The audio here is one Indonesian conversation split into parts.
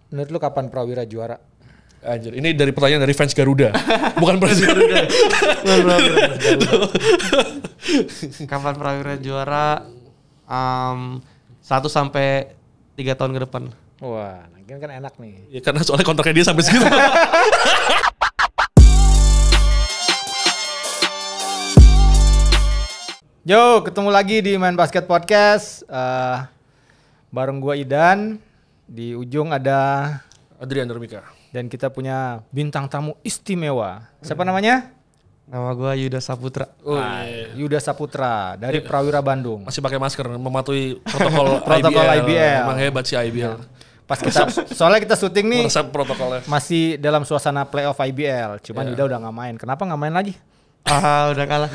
menurut lu kapan Prawira juara? Anjir, ini dari pertanyaan dari fans Garuda. Bukan fans Garuda. Kapan Prawira juara? 1 sampai 3 tahun ke depan. Wah, kan enak nih. Ya karena soalnya kontraknya dia sampai segitu. Yo, ketemu lagi di Main Basket Podcast. Bareng gua Idan. Di ujung ada Adrian Dormika. dan kita punya bintang tamu istimewa. Siapa namanya? Nama gue Yuda Saputra. Yuda Saputra dari Prawira Bandung. Masih pakai masker, mematuhi protokol Protokol IBL. Emang hebat sih IBL. Pas kita soalnya kita syuting nih Meresap protokolnya. masih dalam suasana playoff IBL. Cuman Yuda udah nggak main. Kenapa nggak main lagi? Udah kalah.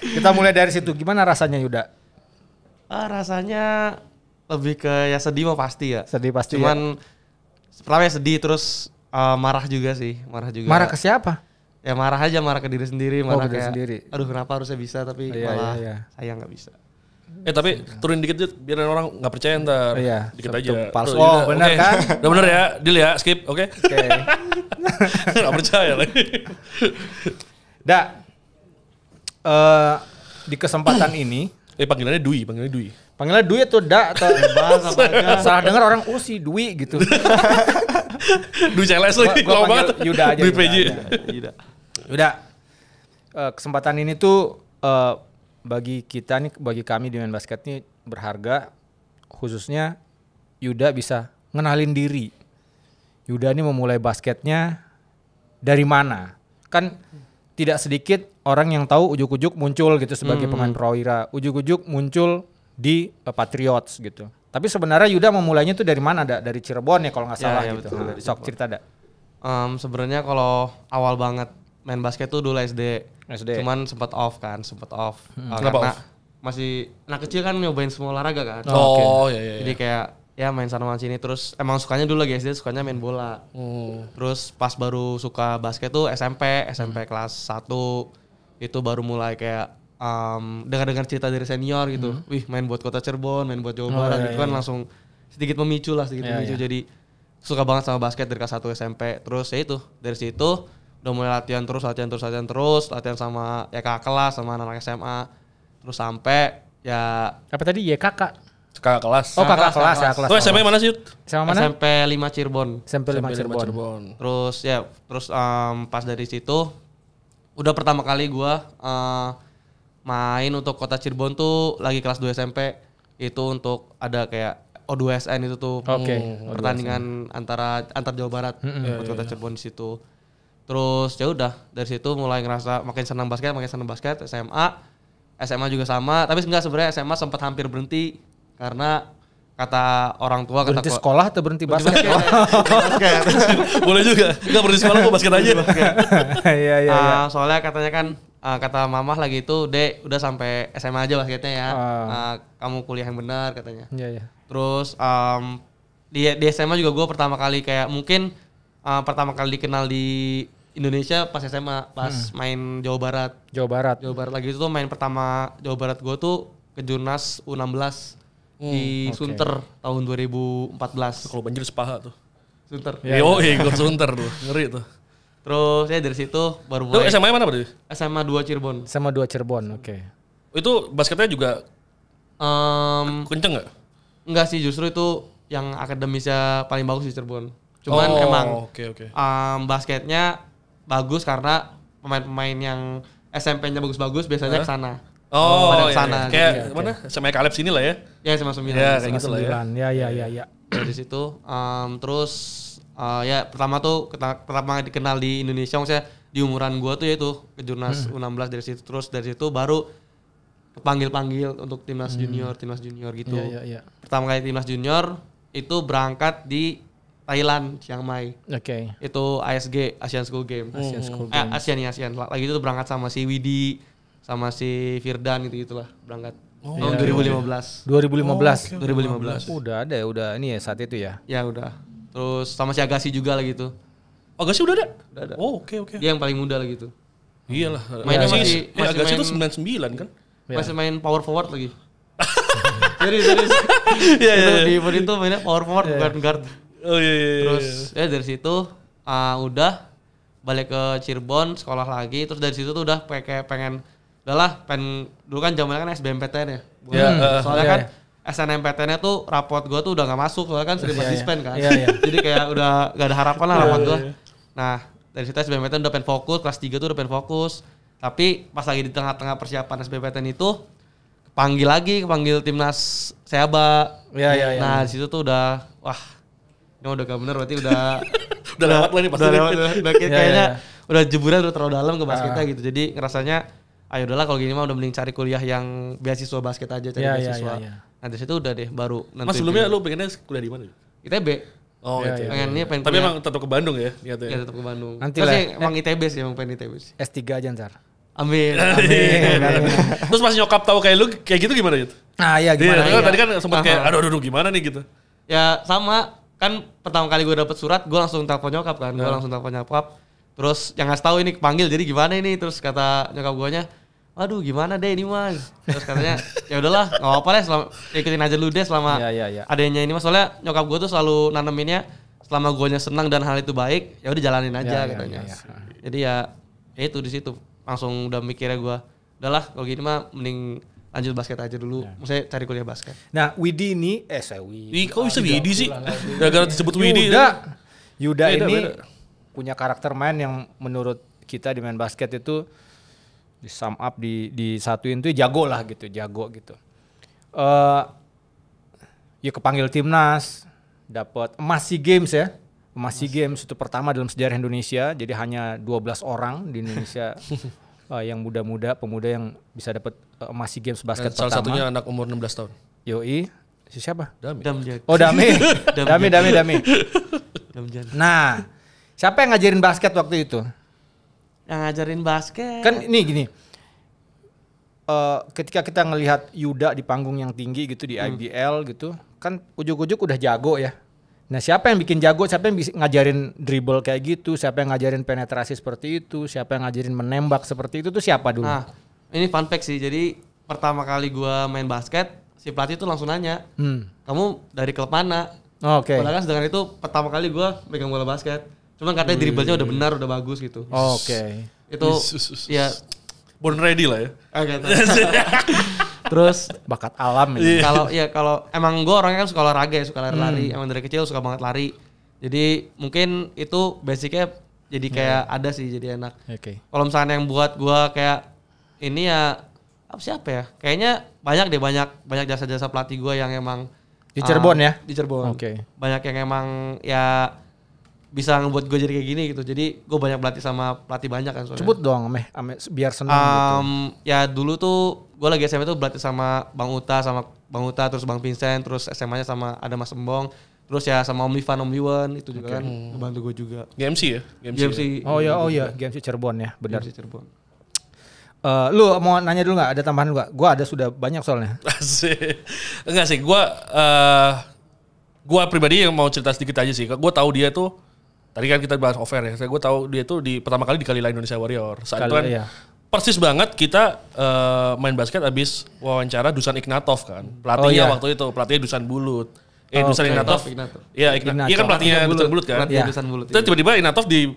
Kita mulai dari situ. Gimana rasanya Yuda? Rasanya lebih ke ya sedih mah pasti ya. Sedih pasti. Cuman pertama ya sedih terus marah juga sih. Marah ke siapa? Ya marah aja, marah ke diri sendiri. Marah ke diri kayak, sendiri. aduh kenapa harusnya bisa tapi malah sayang nggak bisa. Tapi turunin dikit Jut, biar orang nggak percaya ntar. Iya. Dikit aja. Palsu. Tuh, Oh, Yuda, benar oke. kan? Udah bener ya, deal ya, skip, oke? Oke. Nggak percaya lagi. Di kesempatan ini Panggilannya Dwi. panggilnya Dwi atau Da atau salah dengar orang si Dwi gitu. Dwi CLS lagi, Gua lama panggil banget. Yuda aja. Dwi PJ. Yuda. Kesempatan ini tuh bagi kami di Main Basket ini berharga, khususnya Yuda bisa ngenalin diri. Yuda ini memulai basketnya dari mana? Kan tidak sedikit orang yang tahu ujuk-ujuk muncul gitu sebagai pemain Prawira, ujuk-ujuk muncul di Patriots gitu. Tapi sebenarnya Yuda memulainya tuh dari mana? Dari Cirebon ya kalau nggak salah gitu. Betul, dari Sok Cirebon. cerita dak. Sebenarnya kalau awal banget main basket tuh dulu SD. SD. Cuman sempat off. Kenapa Karena off? masih anak kecil kan nyobain semua olahraga kan. Oh, iya. Jadi kayak ya main sana main sini terus emang sukanya dulu lagi SD sukanya main bola. Terus pas baru suka basket tuh SMP kelas 1 itu baru mulai kayak dengar-dengar cerita dari senior gitu. Wih, main buat Kota Cirebon, main buat Jawa Barat gitu kan langsung sedikit memicu. Jadi suka banget sama basket dari kelas 1 SMP. Terus ya itu, dari situ udah mulai latihan terus, latihan sama ya kakak kelas sama anak SMA. Terus sampai ya Apa tadi YKK? Kakak kelas. Oh, kakak kelas ya, kelas. Tuh SMP mana sih, Yud? Sama mana? SMP 5 Cirebon. SMP 5 SMP Cirebon. Terus pas dari situ udah pertama kali gua main untuk Kota Cirebon tuh lagi kelas 2 SMP. Itu untuk ada kayak O2SN itu tuh pertandingan antar Jawa Barat buat Kota Cirebon di situ. Terus ya udah dari situ mulai ngerasa makin senang basket SMA juga sama, tapi enggak, sebenarnya SMA sempat hampir berhenti karena kata orang tua Berhenti sekolah atau berhenti basket? Boleh juga. Enggak berhenti sekolah kok, basket aja. Iya. Soalnya katanya kan kata mamah lagi itu, Dek, udah sampai SMA aja basketnya ya. Kamu kuliah yang benar katanya. Iya. Terus di SMA juga gue pertama kali kayak mungkin pertama kali dikenal di Indonesia pas SMA, pas main Jawa Barat lagi itu tuh main pertama Jawa Barat gue tuh ke Jurnas U16 di Sunter tahun 2014. Kalau banjir sepaha tuh. Sunter. Ikut Sunter tuh. Ngeri tuh. Terus ya dari situ baru Lu mulai. SMA mana berarti? SMA 2 Cirebon. Sama 2 Cirebon, oke. Itu basketnya juga kenceng nggak? Enggak sih, justru itu yang akademisnya paling bagus di Cirebon. Cuman emang basketnya bagus karena pemain-pemain yang SMP-nya bagus-bagus biasanya ke sana. Pada kesana, kayak mana? SMA Kaleb sini lah ya. Ya SMA 9. Ya kayak gitu lah ya. Ya. Dari situ terus ya pertama dikenal di Indonesia, maksudnya di umuran gua tuh yaitu ke Jurnas U16 dari situ. Terus dari situ baru panggil untuk timnas junior gitu. Iya. Pertama kali timnas junior itu berangkat di Thailand, Chiang Mai. Oke. Itu ASG, Asian School Game. Asian. Lagi itu berangkat sama si Widi, sama si Firdan gitulah berangkat. Tahun 2015. 2015. Udah ada ya, udah ini ya saat itu ya. Ya udah. Terus sama si Agassi juga lagi tuh. Agassi udah ada? Udah ada. Oh, oke. Dia yang paling muda lagi tuh. Iyalah. Mainnya Agassi itu 99 kan? Masih main power forward lagi. Serius. Iya, Itu iya. di event itu mainnya power forward bukan guard. Oh iya. Terus ya dari situ udah balik ke Cirebon sekolah lagi. Terus dari situ tuh udah kayak pengen dulu kan zamannya kan SBMPTN ya. Soalnya kan SNMPTN-nya tuh rapot gue tuh udah gak masuk soalnya kan sering dispen kan. Jadi kayak udah gak ada harapan lah rapot gue. Nah dari situ SBMPTN udah pengen fokus, kelas 3 tuh udah pengen fokus. Tapi pas lagi di tengah-tengah persiapan SBMPTN itu kepanggil timnas Seaba. Nah di situ tuh udah ini udah gak bener berarti udah Udah lewat lah nih pasti. udah kayaknya udah jeburan udah terlalu dalam ke basketnya gitu. Jadi ngerasanya ayo udahlah kalau gini mah udah mending cari kuliah yang beasiswa basket aja cari beasiswa. Nah dari situ udah deh baru nanti. Mas sebelumnya lu pengennya kuliah di mana? ITB. Oh Iya, ITB. Pengennya pengen Tapi kuliah. emang tetap ke Bandung ya niatnya. Ya tetap ke Bandung. Nanti Terus lah. sih emang ITB sih emang pengen ITB sih. S3 aja ntar. Amin. Terus pas nyokap tahu kayak lu kayak gitu gimana gitu? Nah iya gimana? Iya, tadi kan sempat kayak aduh gimana nih gitu. Ya sama kan pertama kali gue dapet surat gue langsung telepon nyokap kan. Gue langsung telepon nyokap. Terus yang ngasih tahu ini kepanggil jadi gimana ini? Terus kata nyokap guanya, aduh gimana deh ini mas. Terus katanya ya udahlah nggak apa-apa deh ikutin aja lu deh selama adanya ini mas. Soalnya nyokap gue tuh selalu naneminnya selama guanya senang dan hal itu baik ya udah jalanin aja katanya. Jadi ya itu di situ langsung udah mikirnya gue udahlah kalau gini mah mending lanjut basket aja dulu. Maksudnya cari kuliah basket. Nah Widi ini Kok bisa Widi sih? Gara-gara disebut Widi. Yuda ini punya karakter main yang menurut kita di main basket itu di sum up disatuin tuh jago lah gitu, jago gitu. Ya kepanggil timnas, dapat emas SEA Games ya. Emas SEA Games itu pertama dalam sejarah Indonesia, jadi hanya 12 orang di Indonesia yang muda-muda, pemuda yang bisa dapat emas SEA Games basket salah pertama. satunya anak umur 16 tahun. Yoi, siapa? Dami. Oh Dami. Dami. Damjan. Nah, siapa yang ngajarin basket waktu itu? Yang ngajarin basket. Kan ini gini, ketika kita ngelihat Yuda di panggung yang tinggi gitu di IBL gitu, kan ujuk-ujuk udah jago ya. Nah siapa yang bikin jago, siapa yang bisa ngajarin dribble kayak gitu, siapa yang ngajarin penetrasi seperti itu, siapa yang ngajarin menembak seperti itu tuh siapa dulu? Nah, ini fun fact sih. Jadi pertama kali gua main basket, si pelatih tuh langsung nanya, kamu dari klub mana? Oke. Padahal kan sedangkan itu pertama kali gua megang bola basket. Cuman katanya dribblenya udah benar, udah bagus gitu. Oke. Itu ya Born ready lah ya. agak Terus Bakat alam ini. kalau emang gue orangnya kan suka olahraga ya, suka lari-lari. Emang dari kecil suka banget lari. Jadi mungkin itu basicnya jadi kayak ada sih, jadi enak. Oke. Kalau misalnya yang buat gue kayak ini ya siapa ya? Kayaknya banyak jasa-jasa pelatih gue yang emang Di Cirebon ya? Di Cirebon. Oke. Banyak yang emang ya bisa ngebuat gue jadi kayak gini gitu. Jadi gue banyak berlatih sama pelatih banyak kan soalnya. Sebut dong, biar senang gitu. Ya dulu tuh gue lagi SMA tuh berlatih sama Bang Uta, terus Bang Vincent, terus SMA-nya sama ada Mas Embong, terus ya sama Om Livan itu juga kan ngebantu gue juga. GMC ya? GMC. Oh iya, GMC Cirebon ya, benar. GMC Cirebon. Lu mau nanya dulu nggak? Ada tambahan nggak? Gua ada sudah banyak soalnya. Asik. Enggak sih, gua pribadi yang mau cerita sedikit aja sih. Gua tahu dia tuh tadi kan kita bahas offer ya. Gue tahu dia tuh pertama kali di Kalila Indonesia Warrior. Saat itu kan persis banget kita main basket abis wawancara Dusan Ignatov kan. Pelatihnya waktu itu, pelatihnya Dusan Bulut. Dusan Ignatov. Iya, iya kan pelatihnya Dusan Bulut kan. Pelatihnya Dusan Bulut. Terus tiba-tiba Ignatov di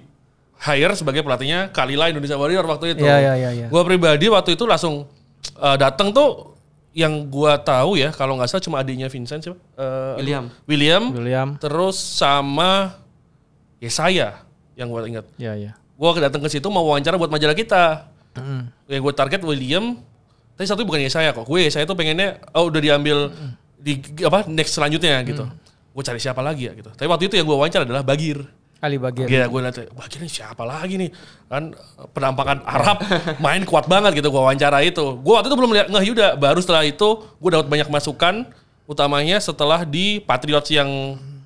hire sebagai pelatihnya Kalila Indonesia Warrior waktu itu. Iya. Gue pribadi waktu itu langsung datang tuh yang gua tahu ya kalau nggak salah cuma adiknya Vincent siapa? William. Terus sama saya yang gue ingat. Iya. Gue datang ke situ mau wawancara buat majalah kita. Yang gue target William. Tapi satu bukan saya kok. Saya tuh pengennya udah diambil di next selanjutnya gitu. Gue cari siapa lagi ya gitu. Tapi waktu itu yang gue wawancara adalah Bagir. Ali Bagir. Iya, gue lihat Bagir ini siapa lagi nih? Kan penampakan Arab main kuat banget gitu gue wawancara itu. Gue waktu itu belum lihat Yuda. Baru setelah itu gue dapat banyak masukan, utamanya setelah di Patriots yang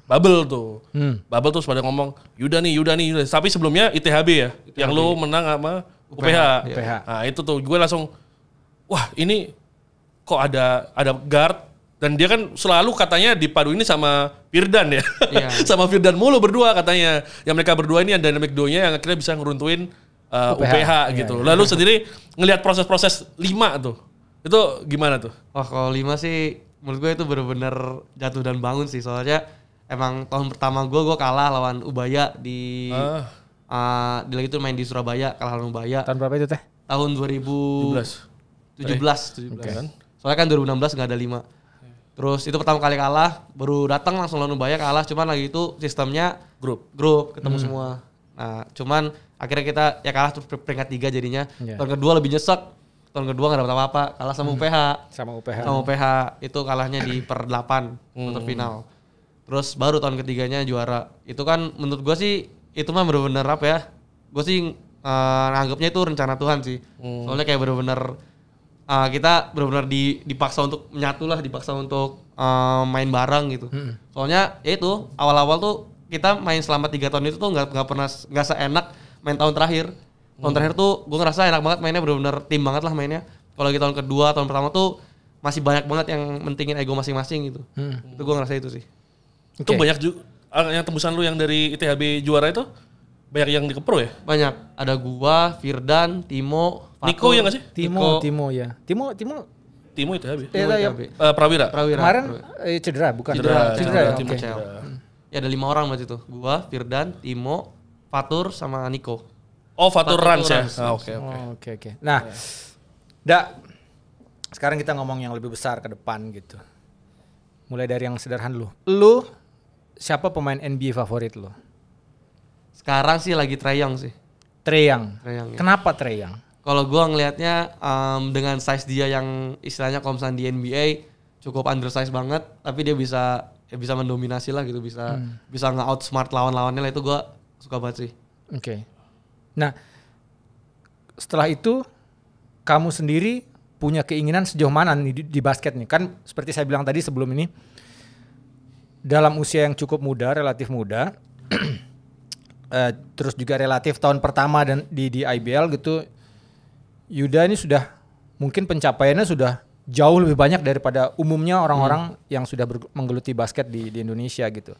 Bubble tuh. Bubble tuh pada ngomong, Yuda nih. Tapi sebelumnya ITHB ya, yang lu menang sama UPH. Nah itu tuh gue langsung, wah ini kok ada guard. Dan dia kan selalu katanya dipadu ini sama Firdan ya. Sama Firdan mulu berdua katanya. Yang mereka berdua ini ada dynamic duo-nya yang akhirnya bisa ngeruntuin UPH gitu. Lalu sendiri ngelihat proses-proses 5 tuh. Itu gimana tuh? Wah kalau 5 sih menurut gue itu bener-bener jatuh dan bangun sih. Soalnya emang tahun pertama gue kalah lawan Ubaya di Liga itu main di Surabaya, kalah lawan Ubaya. Tahun berapa itu teh? Tahun 2017. Okay. Soalnya kan 2016 nggak ada 5. Terus itu pertama kali kalah, baru datang langsung lawan Ubaya kalah. Cuman lagi itu sistemnya grup ketemu semua. Nah, cuman akhirnya kita ya kalah tuh peringkat 3 jadinya. Tahun kedua lebih nyesek. Tahun kedua gak dapat apa-apa, kalah sama UPH. Sama UPH itu kalahnya di per 8 untuk final. Terus baru tahun ketiganya juara. Itu kan menurut gue sih itu mah bener-bener apa ya? Gue sih nganggapnya itu rencana Tuhan sih. Soalnya kayak bener-bener kita bener-bener dipaksa untuk menyatu lah, dipaksa untuk main bareng gitu. Soalnya ya itu awal-awal tuh kita main selama 3 tahun itu tuh nggak seenak main tahun terakhir. Tahun terakhir tuh gue ngerasa enak banget mainnya, bener-bener tim banget lah mainnya. Kalau lagi tahun kedua, tahun pertama tuh masih banyak banget yang mentingin ego masing-masing gitu. Itu gue ngerasa itu sih. Itu banyak juga yang tembusan lu yang dari ITHB juara itu banyak yang di Kepro ya? Banyak. Ada gua, Firdan, Timo, Fatur. Niko ya nggak sih? Timo ya. Timo ITHB. ya. Prawira. Kemarin cedera bukan? Cedera ya. Timo Oke. Ya ada 5 orang berarti tuh. Gua, Firdan, Timo, Fatur sama Niko. Oh, Fatur Rans ya. Rans. Oke. Nah, sekarang kita ngomong yang lebih besar ke depan gitu. Mulai dari yang sederhana dulu. Lu siapa pemain NBA favorit lu? Sekarang sih lagi Trae Young sih. Trae Young. Ya. Kenapa Trae Young? Kalau gua ngelihatnya dengan size dia yang istilahnya kalau misalnya di NBA cukup undersize banget, tapi dia bisa mendominasi lah gitu, bisa nge-outsmart lawan-lawannya lah, itu gua suka banget sih. Oke. Nah, setelah itu kamu sendiri punya keinginan sejauh mana nih di basket nih? Kan seperti saya bilang tadi sebelum ini, dalam usia yang cukup muda, relatif muda, terus juga relatif tahun pertama dan di IBL gitu, Yuda ini sudah mungkin pencapaiannya sudah jauh lebih banyak daripada umumnya orang-orang yang sudah menggeluti basket di Indonesia gitu.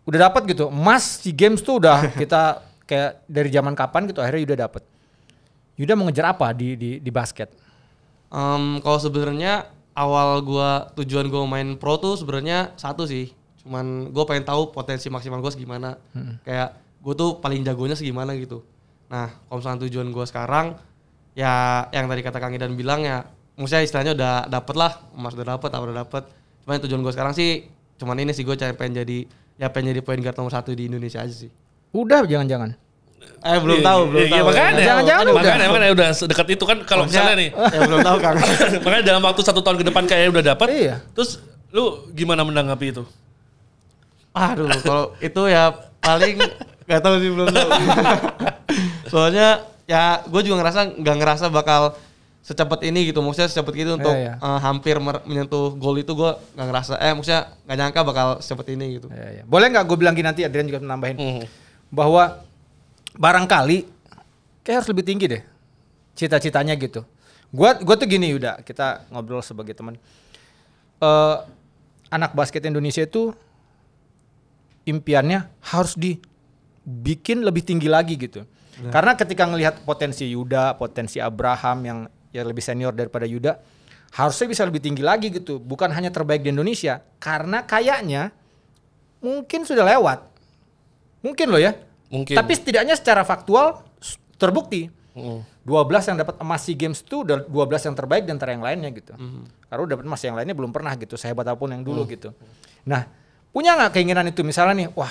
Udah dapat gitu emas SEA Games tuh udah kita kayak dari zaman kapan gitu akhirnya Yuda dapat. Yuda mau ngejar apa di basket? Kalau sebenarnya awal tujuan gua main pro tuh sebenarnya satu sih, cuman gua pengen tahu potensi maksimal gua segimana. Kayak gua tuh paling jagonya segimana gitu. Nah, kalau misalnya tujuan gua sekarang ya yang tadi kata Kang Idan bilang ya, maksudnya istilahnya udah dapet lah, emas udah dapet, apa udah dapet. Cuman tujuan gua sekarang sih cuman ini sih, gua pengen jadi point guard nomor 1 di Indonesia aja sih. Udah jangan-jangan. Belum tahu. Makanya. Jangan-jangan udah sedekat itu kan kalau misalnya nih. Ya belum tahu Kang. Makanya dalam waktu 1 tahun ke depan kayaknya udah dapat. Iya. Terus lu gimana menanggapi itu? Aduh, kalau itu ya paling gak tahu sih, belum tahu. Soalnya ya gue juga nggak ngerasa bakal secepat ini gitu, maksudnya secepat gitu untuk hampir menyentuh gol itu, gue nggak ngerasa, maksudnya nggak nyangka bakal secepat ini gitu. Boleh nggak gue bilang gini, nanti Adrian juga menambahin bahwa barangkali kayak harus lebih tinggi deh cita-citanya gitu. Gue tuh gini Yuda, kita ngobrol sebagai teman. Anak basket Indonesia itu impiannya harus dibikin lebih tinggi lagi gitu. Karena ketika ngelihat potensi Yuda, potensi Abraham yang ya lebih senior daripada Yuda, harusnya bisa lebih tinggi lagi gitu. Bukan hanya terbaik di Indonesia, karena kayaknya mungkin sudah lewat. Mungkin loh ya. Mungkin. Tapi setidaknya secara faktual terbukti. 12 yang dapat emas SEA Games itu udah 12 yang terbaik di antara yang lainnya gitu. Karena dapat emas yang lainnya belum pernah gitu, sehebat apapun yang dulu gitu. Nah, punya nggak keinginan itu misalnya nih, wah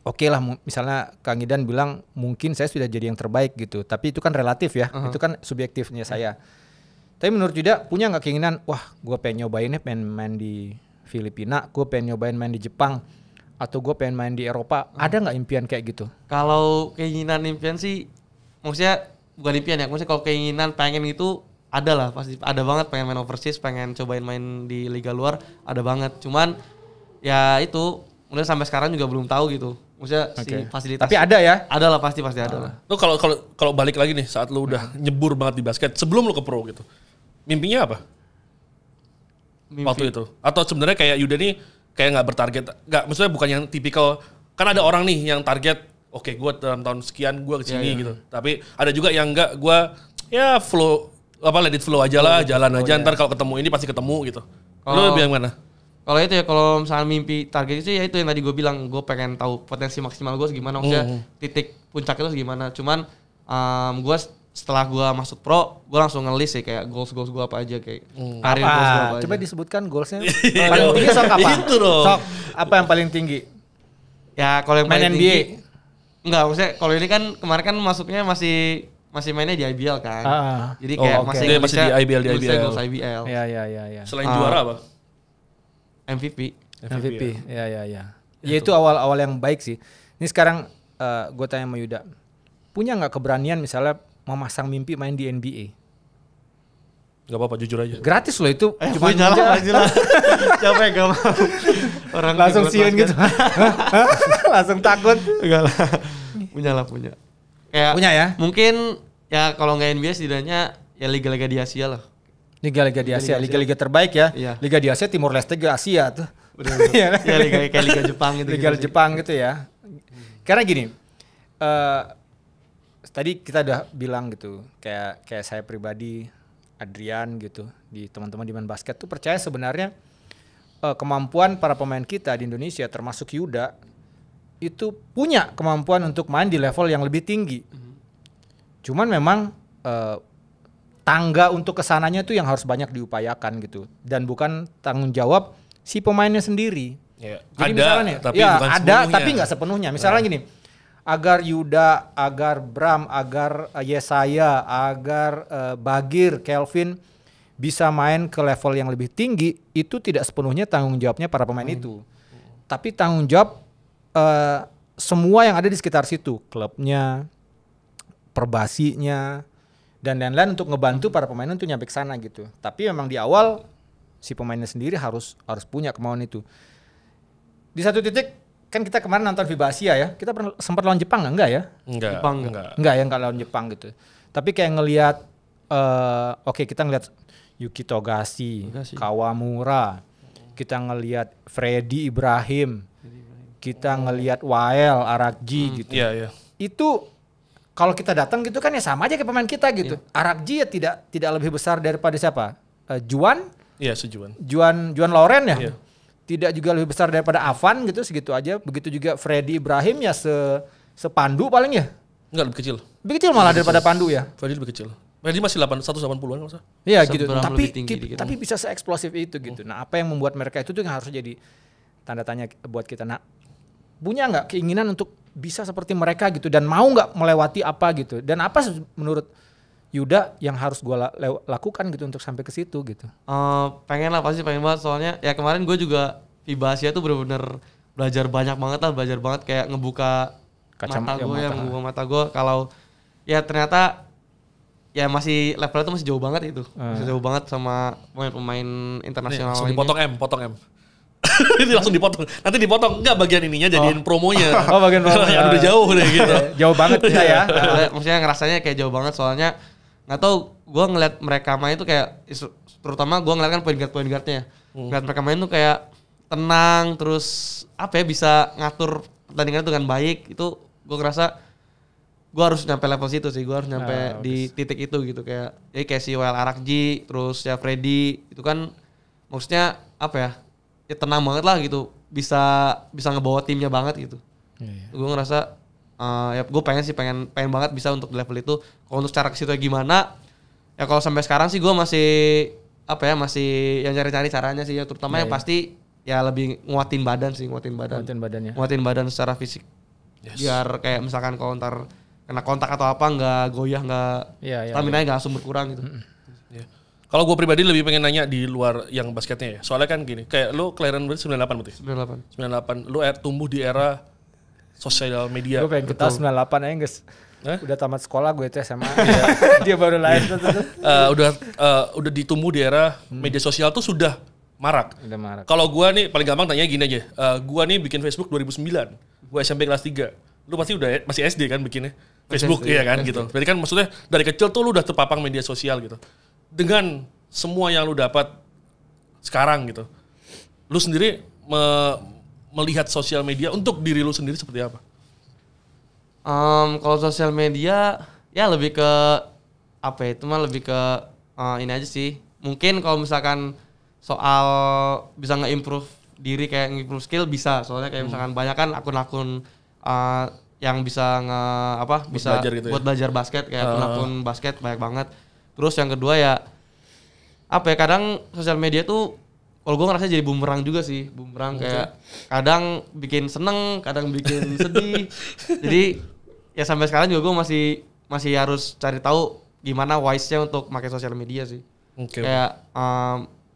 oke lah, misalnya Kang Idan bilang mungkin saya sudah jadi yang terbaik gitu, tapi itu kan relatif ya, itu kan subjektifnya saya. Tapi menurut Yuda punya nggak keinginan, wah gue pengen nyobainnya, pengen main di Filipina, gue pengen nyobain main di Jepang, atau gue pengen main di Eropa, ada nggak impian kayak gitu? Kalau keinginan impian sih, maksudnya bukan impian ya, maksudnya kalau keinginan pengen itu ada lah, pasti ada banget, pengen main overseas, pengen cobain main di liga luar, ada banget. Cuman ya itu, udah sampai sekarang juga belum tahu gitu. Maksudnya si fasilitas. Tapi ada ya? Ada lah, pasti ada lah. Lu kalau balik lagi nih saat lu udah nyebur banget di basket sebelum lu ke pro gitu. Mimpinya apa? Waktu itu. Atau sebenarnya kayak Yuda nih kayak enggak bertarget. Enggak, maksudnya bukan yang tipikal, kan ada orang nih yang target oke, gue dalam tahun sekian gue kesini gitu. Tapi ada juga yang enggak, gue ya flow let it flow aja lah, jalan aja. Ntar kalau ketemu ini pasti ketemu gitu. Lu bilang mana? Kalau itu ya, kalau misalnya mimpi target itu ya itu yang tadi gue bilang, gue pengen tahu potensi maksimal gue segimana, maksudnya titik puncak itu segimana. Cuman gue setelah gue masuk pro, gue langsung nge-list sih kayak goals gue apa aja, kayak karir goals gue apa aja. Coba disebutkan goalsnya. Paling tinggi sok apa? Itu dong. Sok apa yang paling tinggi? Ya kalau yang Main paling NBA. tinggi, enggak, maksudnya kalau ini kan kemarin kan masuknya masih mainnya di IBL kan. Jadi kayak oke. masih Dia masih di IBL, di nulisnya IBL. goals IBL. Ya. Selain juara apa? MVP. MVP. Ya. Ya itu awal-awal yang baik sih. Ini sekarang gue tanya sama Yuda. Punya nggak keberanian misalnya memasang mimpi main di NBA? Gak apa-apa, jujur aja. Gratis loh itu. Cuma jalan pasti lah. Siapa yang gak mau? Orang Langsung ikut siun basket. gitu. Langsung takut. Enggak lah. Punya. Kayak Punya ya? Mungkin ya kalau nggak NBA setidaknya ya liga-liga di Asia lah. Liga-liga di Asia, liga-liga terbaik ya. Iya. Liga di Asia, Timor Leste ke Asia tuh. Iya kan? Ya liga kayak Liga Jepang gitu. Liga Jepang gitu ya. Karena gini, tadi kita udah bilang gitu, kayak saya pribadi, Adrian gitu, di teman-teman di main basket tuh percaya sebenarnya kemampuan para pemain kita di Indonesia, termasuk Yuda, itu punya kemampuan untuk main di level yang lebih tinggi. Cuman memang tangga untuk kesananya tuh yang harus banyak diupayakan gitu, dan bukan tanggung jawab si pemainnya sendiri. Ya. Jadi Ada, misalnya nih, tapi ya bukan ada sepenuhnya. tapi nggak sepenuhnya. Misalnya gini, agar Yuda, agar Bram, agar Yesaya, agar Bagir, Kelvin bisa main ke level yang lebih tinggi, itu tidak sepenuhnya tanggung jawabnya para pemain itu. Tapi tanggung jawab semua yang ada di sekitar situ, klubnya, perbasinya, dan lain-lain untuk ngebantu para pemain untuk nyampe ke sana gitu. Tapi memang di awal si pemainnya sendiri harus punya kemauan itu. Di satu titik kan kita kemarin nonton FIBA Asia ya, kita sempat lawan Jepang enggak ya? Enggak. Jepang Enggak lawan Jepang gitu. Tapi kayak ngelihat kita ngelihat Yuki Togashi, Kawamura, kita ngelihat Freddy Ibrahim, kita ngelihat Wael, Arakji gitu. Iya. Itu kalau kita datang gitu kan ya sama aja kayak pemain kita gitu. Arakji ya tidak lebih besar daripada siapa? Juan Loren ya. Iya. Tidak juga lebih besar daripada Avan gitu, segitu aja. Begitu juga Freddy Ibrahim ya sepandu paling ya. Enggak, lebih kecil. Lebih kecil malah daripada Pandu ya. Freddy lebih kecil. Freddy masih 180-an enggak usah. Iya gitu. Seberapa Tapi lebih tinggi dikit. tapi bisa se-eksplosif itu gitu. Nah, apa yang membuat mereka itu tuh yang harus jadi tanda tanya buat kita. Nah, punya nggak keinginan untuk bisa seperti mereka gitu, dan mau nggak melewati apa gitu, dan apa menurut Yuda yang harus gue lakukan gitu untuk sampai ke situ gitu? Pengen lah, pasti pengen banget, soalnya ya kemarin gue juga FIBA Asia tuh bener-bener belajar banyak banget kayak ngebuka ngebuka mata gue kalau ya ternyata ya masih levelnya tuh masih jauh banget itu. Masih jauh banget sama pemain-pemain internasional Langsung lainnya. potong M. Ini langsung dipotong. Nanti dipotong enggak bagian ininya jadiin promonya. Oh, bagian promonya. Udah jauh deh gitu. Jauh banget kita ya. Maksudnya ngerasanya kayak jauh banget, soalnya nggak tahu, gue ngeliat mereka main tuh kayak, terutama gue ngeliat kan point guardnya. Ngeliat mereka main tuh kayak tenang, terus apa ya, bisa ngatur pertandingan itu dengan baik. Itu gue ngerasa gue harus nyampe level situ sih, gue harus nyampe di titik itu gitu. Kayak si Wael Arakji, terus ya Freddy, itu kan maksudnya apa ya, ya tenang banget lah gitu, bisa ngebawa timnya banget gitu. Gue ngerasa ya gue pengen banget bisa untuk di level itu. Kalau untuk cara ke situ gimana, ya kalau sampai sekarang sih gue masih masih yang cari-cari caranya sih ya, terutama yang pasti ya lebih nguatin badan Badannya. nguatin badan secara fisik. Biar kayak misalkan kalau ntar kena kontak atau apa nggak goyah, nggak stamina nggak langsung berkurang gitu. Kalau gue pribadi lebih pengen nanya di luar yang basketnya ya. Soalnya kan gini, kayak lu kelahiran berarti 98 berarti? 98. Lu Tumbuh di era sosial media. Gue pengen ketahui 98 aja guys. Udah tamat sekolah gue itu SMA. Dia baru lahir tuh. Udah ditumbuh di era media sosial tuh sudah marak. Kalau gue nih paling gampang tanya gini aja. Gue nih bikin Facebook 2009. Gue SMP kelas 3. Lu pasti masih SD kan bikinnya Facebook, iya kan gitu. Berarti kan maksudnya dari kecil tuh lu udah terpapang media sosial gitu. Dengan semua yang lu dapat sekarang gitu, lu sendiri melihat sosial media untuk diri lu sendiri seperti apa? Kalau sosial media ya lebih ke apa ya, itu mah lebih ke ini aja sih. Mungkin kalau misalkan soal bisa nge-improve diri kayak nge-improve skill bisa. Soalnya kayak misalkan banyak kan akun-akun yang bisa bisa belajar gitu buat belajar basket kayak akun basket banyak banget. Terus yang kedua ya kadang sosial media tuh kalau gue ngerasa jadi bumerang juga sih. Bumerang kayak kadang bikin seneng, kadang bikin sedih. Jadi ya sampai sekarang juga gue masih harus cari tahu gimana wise-nya untuk pakai sosial media sih. Kayak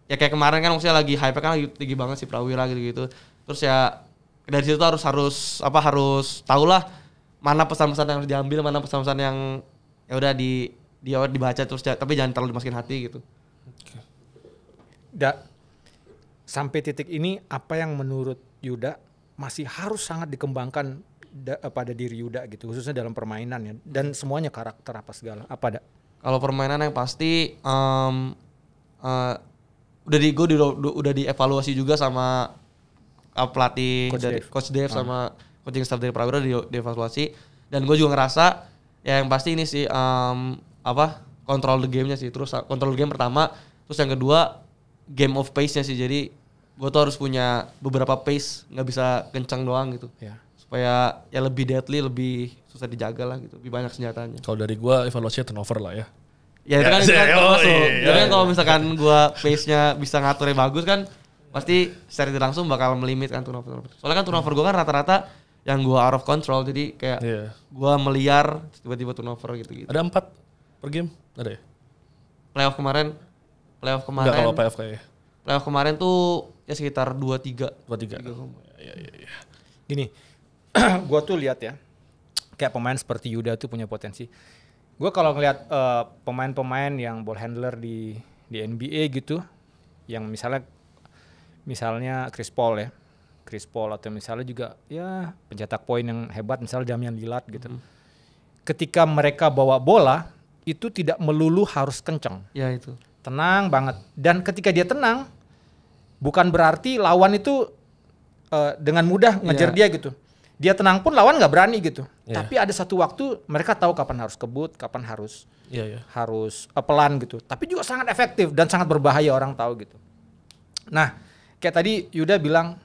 ya kayak kemarin kan maksudnya lagi hype kan lagi tinggi banget sih Prawira gitu-gitu. Terus ya dari situ harus tahulah mana pesan-pesan yang harus diambil, mana pesan-pesan yang ya udah dibaca terus tapi jangan terlalu dimasukin hati gitu. Sampai titik ini apa yang menurut Yuda masih harus sangat dikembangkan pada diri Yuda gitu, khususnya dalam permainan ya, dan semuanya karakter apa segala apa ada? Kalau permainan yang pasti udah dievaluasi juga sama pelatih Coach Dave sama coaching staff dari Prawira dievaluasi, dan gue juga ngerasa ya yang pasti ini sih control the game-nya sih, terus control the game pertama, terus yang kedua game of pace-nya sih, jadi gue tuh harus punya beberapa pace, nggak bisa kencang doang gitu. Supaya ya lebih deadly, lebih susah dijaga lah gitu, lebih banyak senjatanya. Kalau dari gue evaluasinya turnover lah ya. Ya itu kan masuk. Jadi kan kalau misalkan gue pace-nya bisa ngaturnya bagus kan, pasti secara tidak langsung bakal melimit kan turnover. Soalnya kan turnover gue kan rata-rata yang gue out of control, jadi kayak gue meliar tiba-tiba turnover gitu. Ada 4 per game? Ada ya? Playoff kemarin. Enggak kalau playoff kayaknya. Playoff kemarin tuh ya sekitar 2-3. Iya. Gini, gue tuh lihat ya, kayak pemain seperti Yuda tuh punya potensi. Gue kalau ngeliat pemain-pemain yang ball handler di NBA gitu, yang misalnya Chris Paul atau misalnya juga ya pencetak poin yang hebat, misalnya Damian Lillard gitu. Ketika mereka bawa bola itu tidak melulu harus kenceng. Ya itu. Tenang banget. Dan ketika dia tenang, bukan berarti lawan itu dengan mudah ngejar dia gitu. Dia tenang pun lawan nggak berani gitu. Tapi ada satu waktu mereka tahu kapan harus kebut, kapan harus pelan gitu. Tapi juga sangat efektif dan sangat berbahaya, orang tahu gitu. Nah, kayak tadi Yuda bilang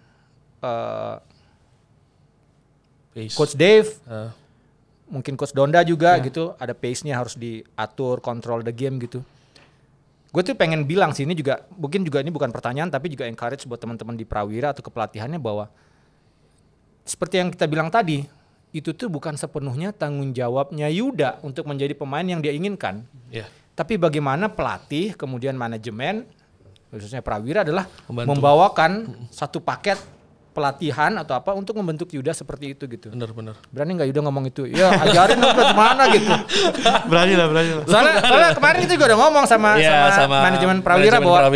Coach Dave, mungkin Coach Donda juga gitu, ada pace-nya harus diatur, control the game gitu. Gue tuh pengen bilang sih, ini juga mungkin juga ini bukan pertanyaan tapi juga encourage buat teman-teman di Prawira atau kepelatihannya, bahwa seperti yang kita bilang tadi, itu tuh bukan sepenuhnya tanggung jawabnya Yuda untuk menjadi pemain yang dia inginkan. Tapi bagaimana pelatih kemudian manajemen khususnya Prawira adalah membawakan satu paket pelatihan atau apa untuk membentuk Yuda seperti itu gitu. Benar. Berani nggak Yuda ngomong itu? Ya ajarin dong gimana gitu. Berani lah. Soalnya kemarin itu juga udah ngomong sama manajemen Prawira bahwa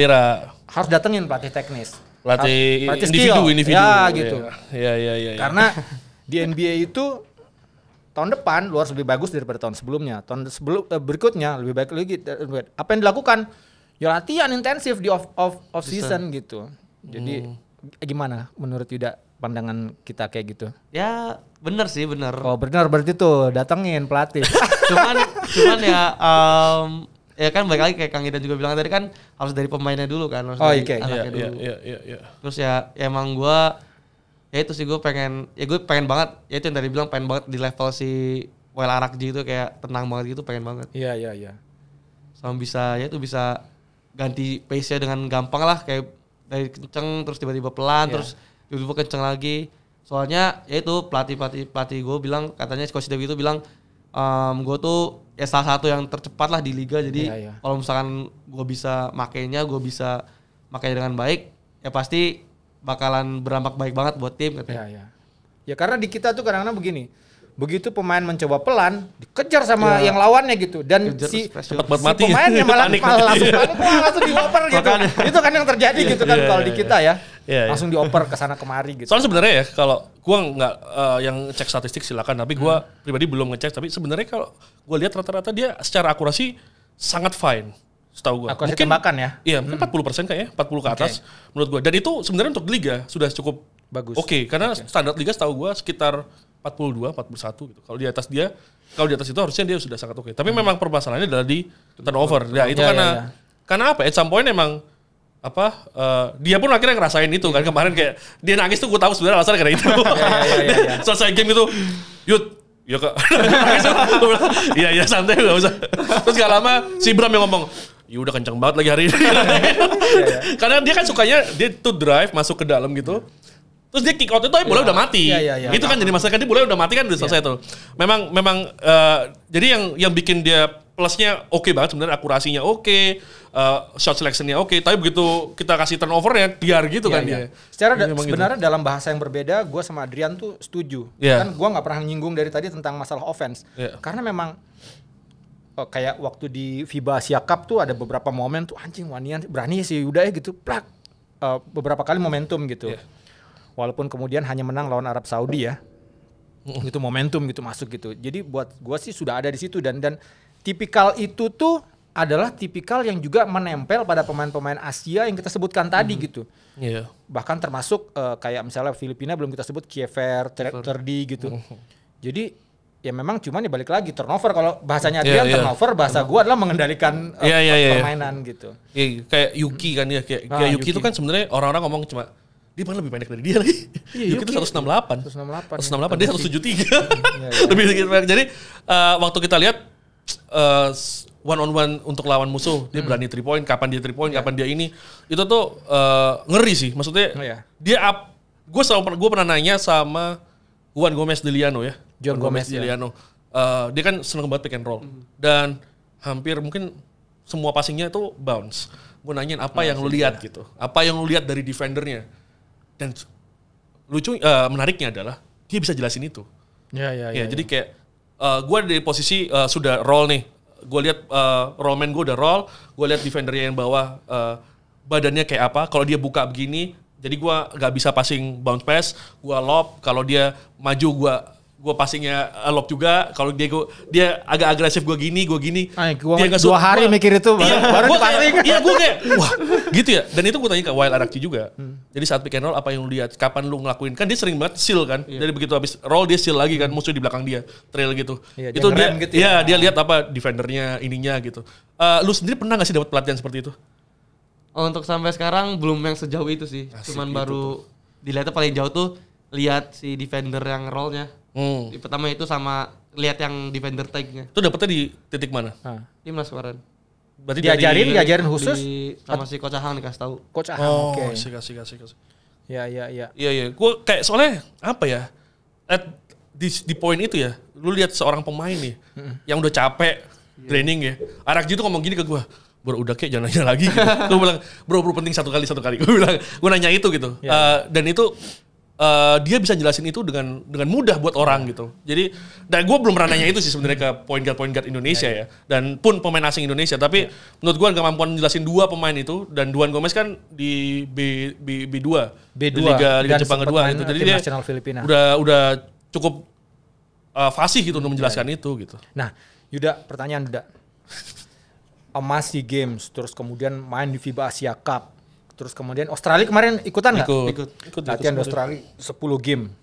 harus datengin pelatih teknis. Pelatih individu. Ya gitu. Iya. Karena di NBA itu tahun depan lu harus lebih bagus daripada tahun sebelumnya. Tahun berikutnya lebih baik lagi. Apa yang dilakukan? Ya latihan intensif di off season gitu. Jadi gimana menurut Yuda pandangan kita kayak gitu? Ya benar. Oh benar, berarti tuh datengin pelatih. cuman ya ya kan balik lagi kayak Kang Ida juga bilang tadi kan harus dari pemainnya dulu kan, harus dari anaknya dulu. Iya. Terus ya emang gue ya itu sih gue pengen banget, ya itu yang tadi bilang pengen banget di level si Wael Arakji itu kayak tenang banget gitu, pengen banget. Iya. Sama bisa ganti pace-nya dengan gampang lah, kayak dari kenceng terus tiba-tiba pelan terus tiba-tiba kenceng lagi. Soalnya ya itu pelatih gue bilang, katanya Coach Dewi itu bilang gue tuh ya salah satu yang tercepat lah di liga, jadi kalau misalkan gue bisa makainya dengan baik ya pasti bakalan berdampak baik banget buat tim katanya. Ya karena di kita tuh kadang-kadang begini, begitu pemain mencoba pelan dikejar sama yang lawannya gitu, dan si pemainnya malah langsung panik, langsung dioper gitu. Itu kan yang terjadi gitu kan kalau di kita ya. Langsung dioper ke sana kemari gitu. Soalnya sebenarnya ya kalau gua nggak yang cek statistik silakan, tapi gua pribadi belum ngecek, tapi sebenarnya kalau gua lihat rata-rata dia secara akurasi sangat fine. Setahu gua. Akurasi tembakan ya. Iya, mungkin 40% kayaknya, 40 ke atas menurut gua. Dan itu sebenarnya untuk liga sudah cukup bagus. Oke, karena standar liga setahu gua sekitar 42, 41 gitu. Kalau di atas itu harusnya dia sudah sangat oke. Tapi memang permasalahannya adalah di turnover. Ya itu karena apa? At some point emang dia pun akhirnya ngerasain itu kan kemarin kayak dia nangis tuh gue tahu sebenarnya alasannya karena itu. Selesai game itu, ya kak, iya santai nggak usah. Terus gak lama si Bram yang ngomong, ya udah kencang banget lagi hari ini. Karena dia kan sukanya dia tuh drive masuk ke dalam gitu. Terus dia kick out itu bola udah mati. Itu kan jadi masalah kan dia bola udah mati kan udah selesai tuh. Memang jadi yang bikin dia plusnya oke banget sebenarnya, akurasinya oke, shot selectionnya oke, tapi begitu kita kasih turnovernya biar gitu kan dia. Sebenarnya dalam bahasa yang berbeda, gue sama Adrian tuh setuju. Kan gue nggak pernah nyinggung dari tadi tentang masalah offense, karena memang kayak waktu di FIBA Asia Cup tuh ada beberapa momen tuh anjing Wanian berani sih udah gitu, plak beberapa kali momentum gitu. Walaupun kemudian hanya menang lawan Arab Saudi ya, itu momentum gitu masuk gitu. Jadi buat gue sih sudah ada di situ dan tipikal itu tuh adalah tipikal yang juga menempel pada pemain-pemain Asia yang kita sebutkan tadi gitu. Bahkan termasuk kayak misalnya Filipina belum kita sebut Kiefer, Terdi gitu. Jadi ya memang cuman ya balik lagi turnover, kalau bahasanya Adrian turnover, bahasa gue adalah mengendalikan permainan gitu. Kayak Yuki kan ya, kayak Yuki itu kan sebenarnya orang-orang ngomong cuma dia paling lebih pendek dari dia lagi. Yuki itu 168. 168 dia 173. Lebih sedikit. Jadi waktu kita lihat one on one untuk lawan musuh, dia berani 3 point, kapan dia 3 point, kapan dia ini, itu tuh ngeri sih. Maksudnya gue pernah nanya sama Juan Gomez Diliano ya. John Gomez Diliano. Dia kan seneng banget pick and roll. Dan hampir mungkin semua passingnya itu bounce. Gue nanyain apa yang lu lihat gitu. Apa yang lu lihat dari defendernya. Dan menariknya adalah dia bisa jelasin itu. Jadi kayak gue dari posisi sudah roll nih. Gue lihat rollman gue udah roll. Gue lihat defendernya yang bawah badannya kayak apa. Kalau dia buka begini, jadi gue nggak bisa passing bounce pass. Gue lob. Kalau dia maju gue passingnya lob juga. Kalau dia agak agresif gue gini. Dia 2 hari mikir itu baru passing. Iya gue kayak wah gitu ya. Dan itu gue tanya ke Wild Arakci juga. Jadi saat pick and roll apa yang lu lihat? Kapan lu ngelakuin? Kan dia sering banget seal kan. Dari begitu habis roll dia seal lagi kan. Musuh di belakang dia trail gitu. Itu dia gitu ya. Dia lihat apa defendernya ininya gitu. Lu sendiri pernah gak sih dapat pelatihan seperti itu? Untuk sampai sekarang belum yang sejauh itu sih. Cuman baru dilihatnya paling jauh tuh lihat si defender yang rollnya. Pertama itu sama lihat yang defender tag-nya. Itu dapetnya di titik mana? Timnas kemarin. Berarti diajarin khusus sama si Coach Ahang dikasih tahu. Coach Ahang. Oke. Kasih. Iya. Iya. Gue kayak soalnya apa ya? Di poin itu ya, lu lihat seorang pemain nih yang udah capek training ya. Arakji tuh ngomong gini ke gue, bro udah kayak jangan nanya lagi gitu. Gue bilang, bro penting satu kali. Gue nanya itu gitu. Dan itu dia bisa jelasin itu dengan mudah buat orang gitu. Jadi, dan gue belum pernah nanya itu sih sebenarnya ke point guard Indonesia ya. Dan pun pemain asing Indonesia. Tapi menurut gue gak mampuan jelasin 2 pemain itu. Dan Juan Gomez kan di B2. Di Liga Jepang kedua gitu. Jadi dia udah cukup fasih gitu untuk menjelaskan itu gitu. Nah, Yuda, pertanyaan Yuda. Emas SEA Games, terus kemudian main di FIBA Asia Cup. Terus kemudian Australia kemarin ikutan nggak? Ikut latihan di Australia 10 game.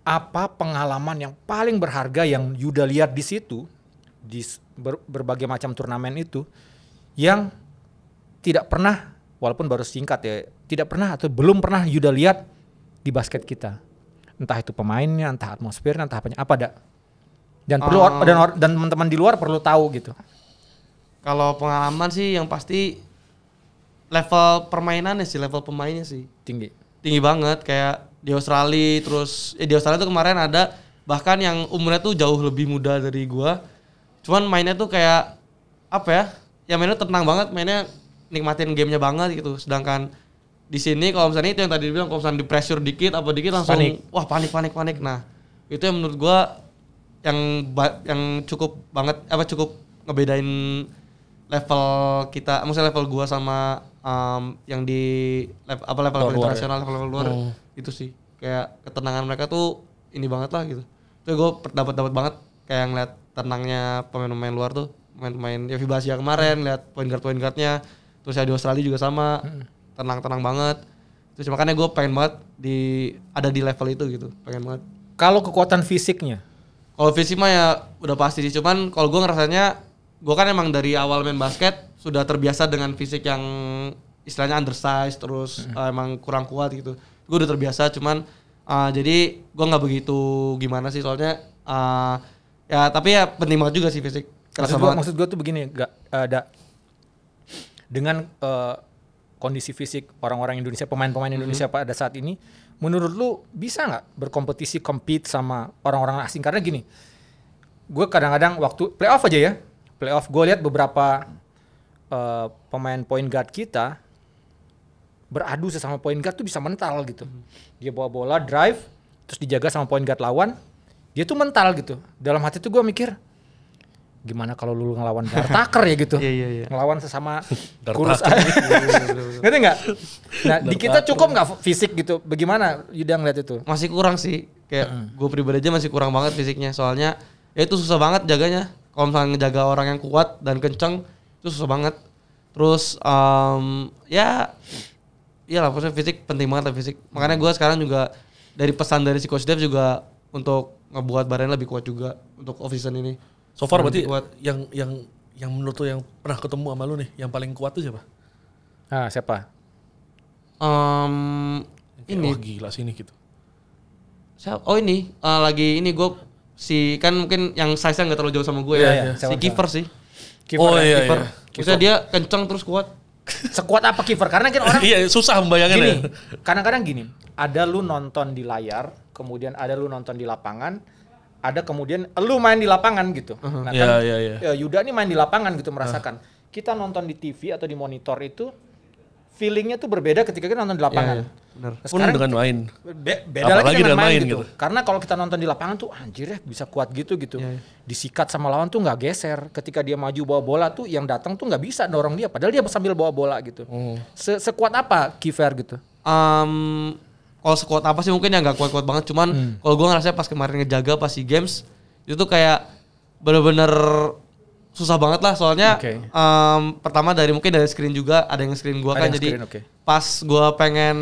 Apa pengalaman yang paling berharga yang Yuda lihat di situ di berbagai macam turnamen itu yang tidak pernah, walaupun baru singkat ya, tidak pernah atau belum pernah Yuda lihat di basket kita? Entah itu pemainnya, entah atmosfernya, entah apanya, apa dak? Dan perlu dan teman-teman di luar perlu tahu gitu. Kalau pengalaman sih yang pasti level permainannya sih, level pemainnya sih tinggi banget. Kayak di Australia, terus di Australia tuh kemarin ada bahkan yang umurnya tuh jauh lebih muda dari gua, cuman mainnya tuh kayak apa ya, yang mainnya tenang banget, mainnya nikmatin gamenya banget gitu. Sedangkan di sini kalau misalnya itu yang tadi dibilang, kalau misalnya di pressure dikit langsung wah panik. Nah itu yang menurut gua yang cukup ngebedain level kita, maksudnya level gua sama yang di level internasional, level luar itu sih. Kayak ketenangan mereka tuh ini banget lah gitu. Itu gue dapat banget kayak ngeliat tenangnya pemain-pemain luar tuh, pemain-pemain ya FIBA Asia kemarin, lihat point guard-nya. Terus ya di Australia juga sama, tenang banget. Terus makanya gue pengen banget ada di level itu gitu, pengen banget. Kalau kekuatan fisiknya, Kalau fisik mah ya udah pasti sih. Cuman kalau gue ngerasanya, gue kan emang dari awal main basket sudah terbiasa dengan fisik yang istilahnya undersize, terus emang kurang kuat gitu. Gue udah terbiasa, cuman jadi gue nggak begitu gimana sih, soalnya ya tapi ya penting banget juga sih fisik. maksud gue tuh begini, gak ada dengan kondisi fisik orang-orang Indonesia, pemain-pemain Indonesia pada saat ini, menurut lu bisa nggak berkompetisi, compete sama orang-orang asing? Karena gini, gue kadang-kadang waktu playoff aja ya, playoff gue lihat beberapa pemain point guard kita beradu sesama point guard tuh bisa mental gitu. Dia bawa bola, drive, terus dijaga sama point guard lawan, dia tuh mental gitu. Dalam hati tuh gue mikir, gimana kalau lu ngelawan Dar Tucker ya gitu. Iya. Ngelawan sesama Dar kurus. Ngerti nggak? Nah, di kita cukup nggak fisik gitu? Bagaimana Yuda ngeliat itu? Masih kurang sih. Kayak gue pribadi aja masih kurang banget fisiknya. Soalnya ya itu susah banget jaganya. Kalau misalnya ngejaga orang yang kuat dan kenceng, itu susah banget. Terus ya iyalah, maksudnya fisik penting banget lah fisik. Makanya gue sekarang juga dari pesan dari si Coach Dev juga untuk ngebuat badan lebih kuat juga untuk off-season ini. So far berarti yang menurut lu yang pernah ketemu sama lu nih, yang paling kuat tuh siapa? Ah, siapa? Ini Wah gila sih ini gitu. oh ini lagi ini gue si kan mungkin yang size-nya nggak terlalu jauh sama gue Iya, si siapa? Kiefer sih. Kiper ya? Iya. Kiefer. Maksudnya dia kencang terus kuat. Sekuat apa kiper? Karena kan orang Iya susah membayangkan gini, ya. kadang-kadang gini, ada lu nonton di layar, kemudian ada lu nonton di lapangan, ada kemudian lu main di lapangan gitu. Nah kan Iya. Yuda nih main di lapangan gitu, merasakan. Kita nonton di TV atau di monitor itu feelingnya tuh berbeda ketika kita nonton di lapangan. Bener. Nah, Pun sekarang dengan main. beda lagi Apalagi dengan dengan main main gitu. gitu. Karena kalau kita nonton di lapangan tuh anjir ya bisa kuat gitu. Iya. Disikat sama lawan tuh nggak geser. Ketika dia maju bawa bola tuh yang datang tuh nggak bisa dorong dia. Padahal dia sambil bawa bola gitu. Sekuat apa Kiefer gitu? Kalau sekuat apa sih mungkin ya nggak kuat-kuat banget. Cuman kalau gue ngerasa pas kemarin ngejaga pas si games itu tuh kayak bener-bener susah banget lah. Soalnya Oke. pertama mungkin dari screen juga ada yang screen gue Ada kan. yang Jadi screen, oke. pas gue pengen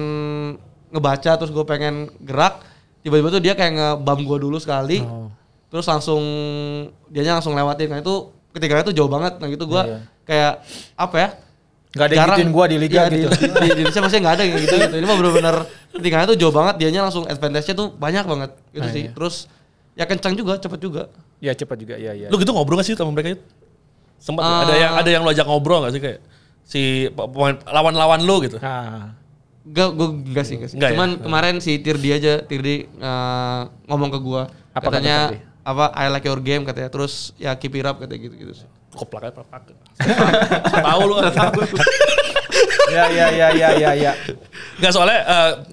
ngebaca terus gue pengen gerak, tiba-tiba tuh dia kayak ngebam gue dulu sekali. Terus dianya langsung lewatin. Nah itu ketinggalannya tuh jauh banget. Nah gitu gue Iya. kayak apa ya? Gak ada yang gituin gua di liga Iya, gitu. Di Indonesia maksudnya gak ada yang gitu. Ini mah bener-bener ketinggalannya tuh jauh banget. Dianya langsung advantage-nya tuh banyak banget gitu sih. Iya. Terus ya kencang juga, cepet juga. Ya cepat juga, iya. Lu gitu ngobrol gak sih sama mereka itu? Sempat ada yang lu ajak ngobrol gak sih kayak si pemain lawan-lawan lu gitu? Nah, Enggak sih. Enggak ya? Cuman kemarin si Tirdi ngomong ke gua. Apa kata katanya Tirdi? I like your game katanya. Terus ya keep it up katanya gitu sih. Koplak aja plak. Tahu lu enggak tahu. ya. Enggak soalnya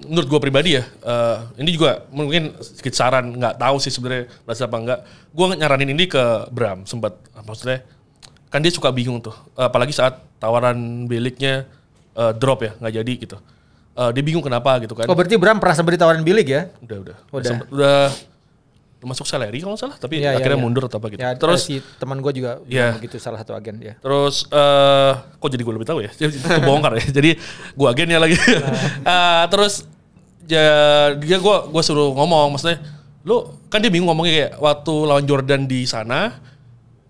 menurut gua pribadi ya, ini juga mungkin sedikit saran, enggak tahu sih sebenarnya berhasil apa enggak. Gua nyaranin ini ke Bram sempat maksudnya kan dia suka bingung tuh, apalagi saat tawaran biliknya drop ya, enggak jadi gitu. Dia bingung kenapa gitu kan. Oh berarti Bram pernah sempat ditawarin bilik ya? Udah. Udah masuk salary kalau nggak salah, tapi Iya, akhirnya iya. mundur atau apa gitu. Ya, Terus si teman gue juga Iya. begitu, salah satu agen ya. Terus kok jadi gue lebih tahu ya? Kebongkar ya. Jadi gue agennya lagi. Terus dia gue suruh ngomong, maksudnya lu kan dia bingung ngomongnya kayak waktu lawan Jordan di sana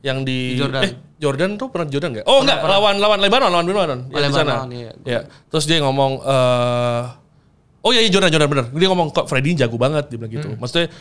yang di Jordan. Jordan tuh pernah Jordan nggak? Oh enggak, lawan Lebanon yang di sana. Lebanon, iya. Ya. Terus dia ngomong oh iya Jordan bener. Dia ngomong kok Freddy jago banget dia bilang gitu. Maksudnya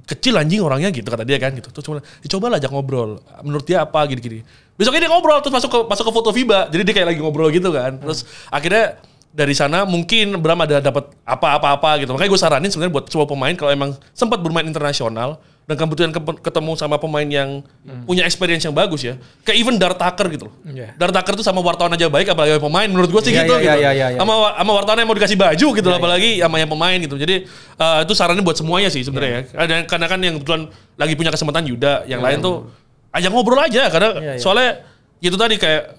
kecil anjing orangnya gitu kata dia kan gitu. Terus cuma coba lah ajak ngobrol. Menurut dia apa gini-gini. Besoknya dia ngobrol terus masuk ke foto FIBA. Jadi dia kayak lagi ngobrol gitu kan. Terus akhirnya dari sana mungkin Bram ada dapat apa-apa gitu. Makanya gue saranin sebenarnya buat semua pemain kalau emang sempat bermain internasional dan kebetulan ketemu sama pemain yang punya experience yang bagus ya. Kayak even Dar Tucker gitu loh. Iya. Dar Tucker tuh sama wartawan aja baik apalagi pemain menurut gue sih Iya, gitu iya, gitu. iya, iya. Sama wartawan yang mau dikasih baju gitu loh, apalagi sama yang pemain gitu. Jadi itu sarannya buat semuanya sih sebenarnya ya. Karena kan yang kebetulan lagi punya kesempatan Yuda, yang lain tuh ajak ngobrol aja karena soalnya itu tadi kayak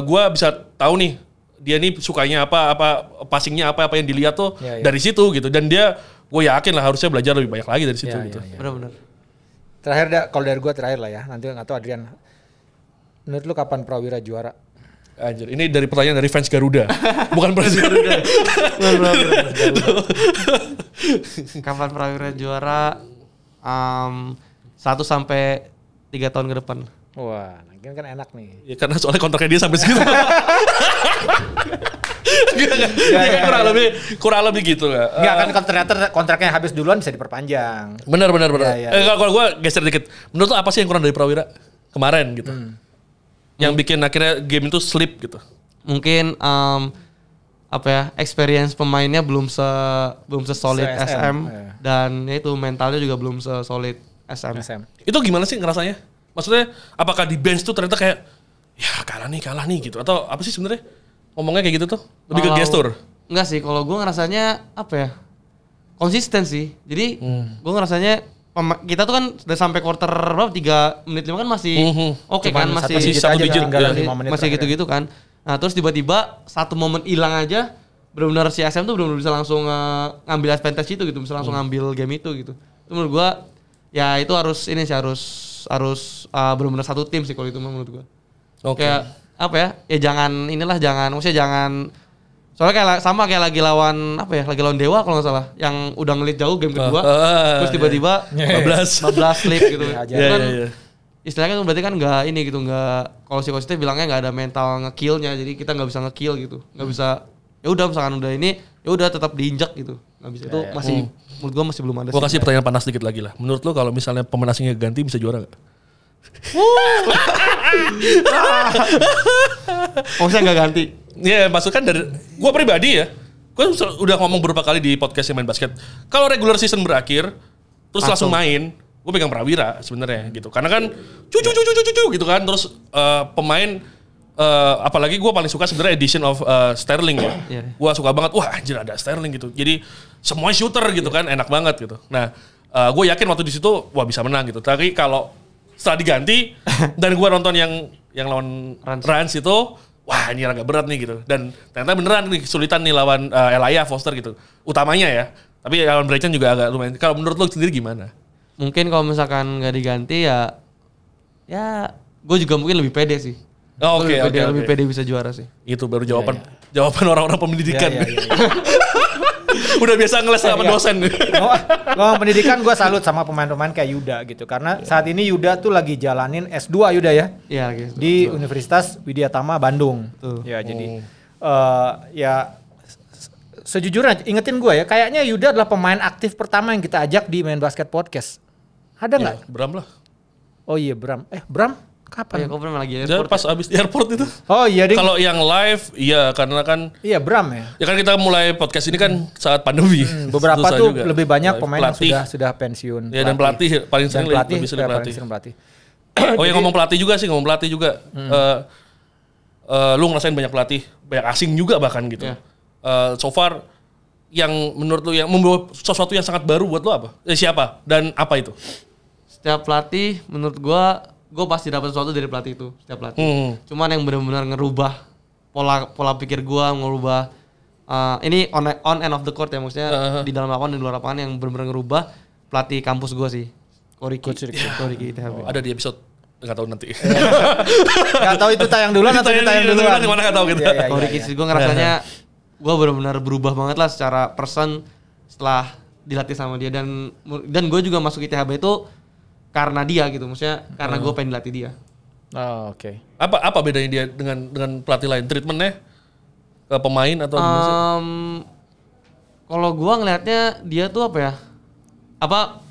gue bisa tahu nih dia nih sukanya apa passingnya apa yang dilihat tuh dari situ gitu, dan dia gue yakin lah harusnya belajar lebih banyak lagi dari situ gitu. Benar-benar. Terakhir kalau dari gue terakhir lah ya. Nanti nggak tahu Adrian. Menurut lu kapan Prawira juara? Anjir, ini dari pertanyaan dari fans Garuda, bukan presiden Garuda. Kapan Prawira juara? 1 sampai 3 tahun ke depan. Wah, kan enak nih. Ya karena soalnya kontraknya dia sampai segitu. kurang lebih gitu nggak? Enggak kan ternyata kontraknya habis duluan bisa diperpanjang. Benar. Ya. Kalau gue geser dikit, menurut lo apa sih yang kurang dari Prawira kemarin gitu? Yang bikin akhirnya game itu slip gitu? Mungkin experience pemainnya belum solid SM ya. dan ya itu mentalnya juga belum solid SM. Itu gimana sih ngerasanya? Maksudnya apakah di bench tuh ternyata kayak ya kalah nih gitu atau apa sih sebenarnya ngomongnya kayak gitu tuh lebih ke gestur? Enggak sih, kalau gue ngerasanya konsisten sih. Jadi gue ngerasanya kita tuh kan udah sampai quarter berapa 3 menit 5 kan masih oke kan, masih satu digit masih gitu-gitu kan. Nah terus tiba-tiba satu momen hilang aja, benar-benar si SM tuh benar-benar bisa langsung ngambil advantage itu gitu, bisa langsung ngambil game itu gitu. Itu menurut gua ya itu harus benar-benar satu tim sih kalau itu menurut gua. Oke. Kayak maksudnya jangan soalnya kayak lagi lawan Dewa kalau nggak salah yang udah ngelit jauh game kedua terus tiba-tiba 15 slip gitu. Kan istilahnya kan berarti kan nggak kalau si Kosite bilangnya nggak ada mental nge-kill-nya, jadi kita nggak bisa nge-kill gitu, nggak bisa ya udah misalkan udah ini ya udah tetap diinjak gitu, nggak bisa. Itu masih menurut gua masih belum ada. Gua kasih pertanyaan panas dikit lagi lah. Menurut lo kalau misalnya pemain asingnya ganti bisa juara nggak? Maksudnya nggak ganti? Ya maksudnya dari gua pribadi ya, gua udah ngomong beberapa kali di podcast yang main basket. Kalau regular season berakhir terus langsung main, gue pegang Prawira sebenarnya gitu, karena kan cucu gitu kan, terus pemain apalagi gue paling suka sebenarnya edition of Sterling ya, gue suka banget, wah anjir ada Sterling gitu, jadi semuanya shooter gitu kan, enak banget gitu. Nah gue yakin waktu di situ wah bisa menang gitu, tapi kalau setelah diganti dan gue nonton yang lawan Rans itu, wah ini agak berat nih gitu, dan ternyata beneran nih kesulitan nih lawan Elia Foster gitu, utamanya ya, tapi lawan Brighton juga agak lumayan. Kalau menurut lo sendiri gimana? Mungkin kalau misalkan nggak diganti ya gue juga mungkin lebih pede sih. Lebih pede bisa juara sih. Itu baru jawaban orang-orang pendidikan. Udah biasa ngeles sama dosen. Ngomong pendidikan, gue salut sama pemain-pemain kayak Yuda gitu, karena saat ini Yuda tuh lagi jalanin S2 Yuda ya. Iya gitu. Di Universitas Widyatama Bandung. Ya jadi sejujurnya ingetin gue ya, kayaknya Yuda adalah pemain aktif pertama yang kita ajak di Main Basket Podcast. Ada nggak? Ya, Bram lah. Oh iya Bram. Bram kapan? Kok Bram lagi airport? Pas abis di airport itu. Oh iya ding. Kalau yang live, iya karena kan. Iya Bram ya. Ya kan kita mulai podcast ini kan saat pandemi. Beberapa tuh juga. Lebih banyak pemain pelatih. Yang sudah pensiun. Ya dan pelatih paling sering lebih sering pelatih. Oh yang ngomong pelatih juga. Lu ngerasain banyak pelatih, banyak asing juga bahkan gitu. So far yang menurut lu yang membawa sesuatu yang sangat baru buat lu apa? Siapa dan apa itu? Setiap pelatih menurut gue pasti dapat sesuatu dari pelatih itu, setiap pelatih. Cuman yang benar-benar ngerubah pola pikir gue, ngerubah ini on and off the court ya, maksudnya di dalam lapangan dan di luar lapangan, yang benar-benar ngerubah pelatih kampus gue sih, Koriki ITHB. Ada di episode nggak tahu nanti. Nggak tahu itu tayang duluan atau ditayang duluan? Mana nggak tahu gitu. Koriki sih gue ngerasanya gue benar-benar berubah banget lah secara person setelah dilatih sama dia, dan gue juga masuk ITHB itu karena dia gitu, maksudnya karena gue pengen dilatih dia. Oh, oke. Apa bedanya dia dengan pelatih lain? Treatmentnya ke pemain atau gimana sih? Kalau gue ngelihatnya dia tuh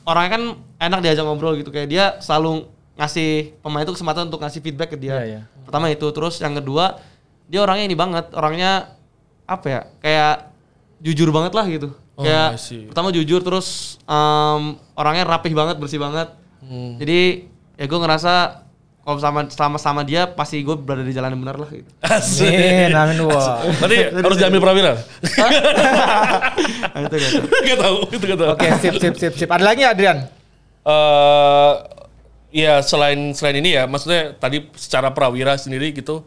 orangnya kan enak diajak ngobrol gitu, kayak dia selalu ngasih pemain itu kesempatan untuk ngasih feedback ke dia. Pertama itu, terus yang kedua dia orangnya ini banget, orangnya kayak jujur banget lah gitu. Kayak pertama jujur, terus orangnya rapih banget, bersih banget. Jadi ya gue ngerasa kalau sama dia pasti gue berada di jalan yang benar lah gitu. Amin. Wah. Berarti harus diambil Prawira. Gak tahu. Oke, sip. Ada lagi Adrian? Ya selain ini ya, maksudnya tadi secara Prawira sendiri gitu.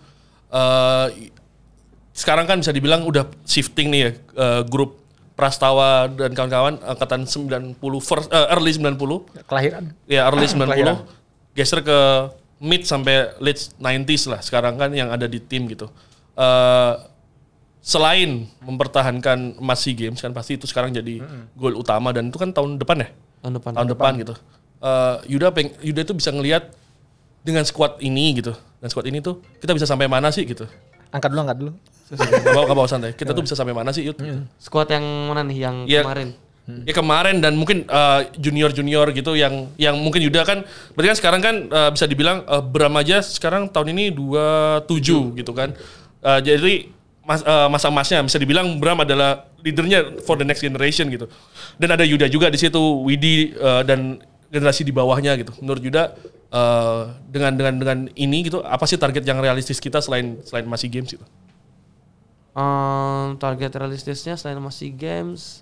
Sekarang kan bisa dibilang udah shifting nih ya, grup Prastawa dan kawan-kawan angkatan 90 early 90. Kelahiran. Ya, early 90. Geser ke mid sampai late 90s lah sekarang kan yang ada di tim gitu. selain mempertahankan emas SEA Games kan pasti itu sekarang jadi goal utama dan itu kan tahun depan ya? Tahun depan gitu. Yuda itu bisa ngelihat dengan squad ini gitu. Dan squad ini tuh kita bisa sampai mana sih gitu. Angkat dulu. Gak bawa santai. Kita tuh bisa sampai mana sih Yud? Squad yang mana nih yang kemarin? Ya kemarin dan mungkin junior gitu yang mungkin Yuda kan berarti kan sekarang kan bisa dibilang Bram aja sekarang tahun ini 27 gitu kan. Jadi masa-masanya bisa dibilang Bram adalah leadernya for the next generation gitu. Dan ada Yuda juga di situ, Widi dan generasi di bawahnya gitu. Menurut Yuda dengan ini gitu apa sih target yang realistis kita selain masih games gitu? Target realistisnya selain masih games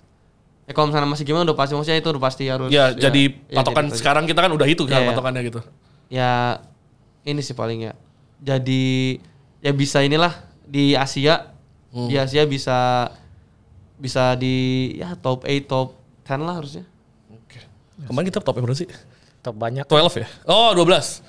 kalau misalnya masih games udah pasti maksudnya itu udah pasti harus jadi patokan jadi sekarang kita kan udah itu kan patokannya gitu. Ya ini sih paling ya. Jadi ya bisa inilah di Asia. Di Asia bisa di ya top 8 top 10 lah harusnya. Oke. Kemarin kita top berapa sih? Top banyak. 12 ya? Oh 12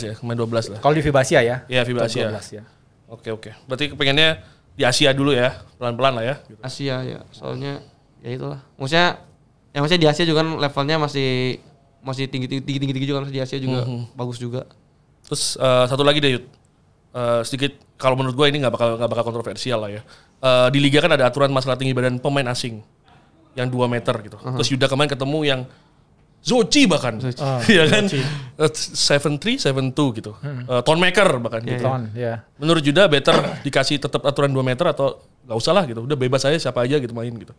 ya, kemarin 12 lah. Kalau di FIBA Asia ya? Iya FIBA Asia. 12 ya. Oke. Berarti kepengennya di Asia dulu ya, pelan-pelan lah ya. Gitu. Asia ya, soalnya ya itulah. Maksudnya di Asia juga kan levelnya masih tinggi juga kan di Asia juga bagus juga. Terus satu lagi deh Yud. Sedikit kalau menurut gue ini nggak bakal kontroversial lah ya. Di liga kan ada aturan masalah tinggi badan pemain asing yang 2 meter gitu. Terus Yuda kemarin ketemu yang Zoci bahkan, ya kan, 7'3", 7'2" gitu, Ton Maker bahkan gitu. Menurut Yuda better dikasih tetap aturan 2 meter atau nggak usah lah gitu, udah bebas aja siapa aja gitu main gitu.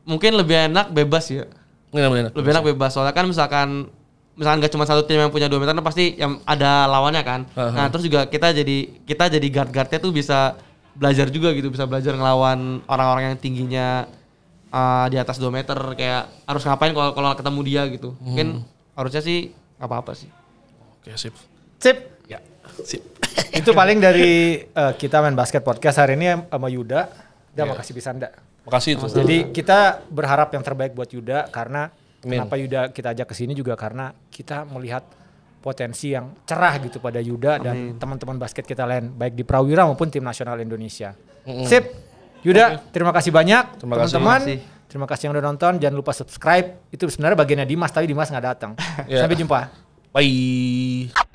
Mungkin lebih enak bebas ya. Lebih enak bebas soalnya kan misalkan gak cuma satu tim yang punya 2 meter, pasti yang ada lawannya kan. Nah terus juga kita jadi guard-guardnya tuh bisa belajar juga gitu, bisa belajar ngelawan orang-orang yang tingginya di atas 2 meter kayak harus ngapain kalau ketemu dia gitu. Mungkin harusnya sih nggak apa-apa sih. Oke sip. Ya sip. Itu paling dari kita main basket podcast hari ini sama Yuda. Makasih pisan Da. Makasih itu. Jadi kita berharap yang terbaik buat Yuda karena kenapa Yuda kita ajak ke sini juga karena kita melihat potensi yang cerah gitu pada Yuda dan teman-teman basket kita lain baik di Prawira maupun tim nasional Indonesia. Sip. Yuda, terima kasih banyak teman-teman. Terima kasih yang udah nonton. Jangan lupa subscribe. Itu sebenarnya bagiannya Dimas, tapi Dimas nggak datang. Sampai jumpa. Bye.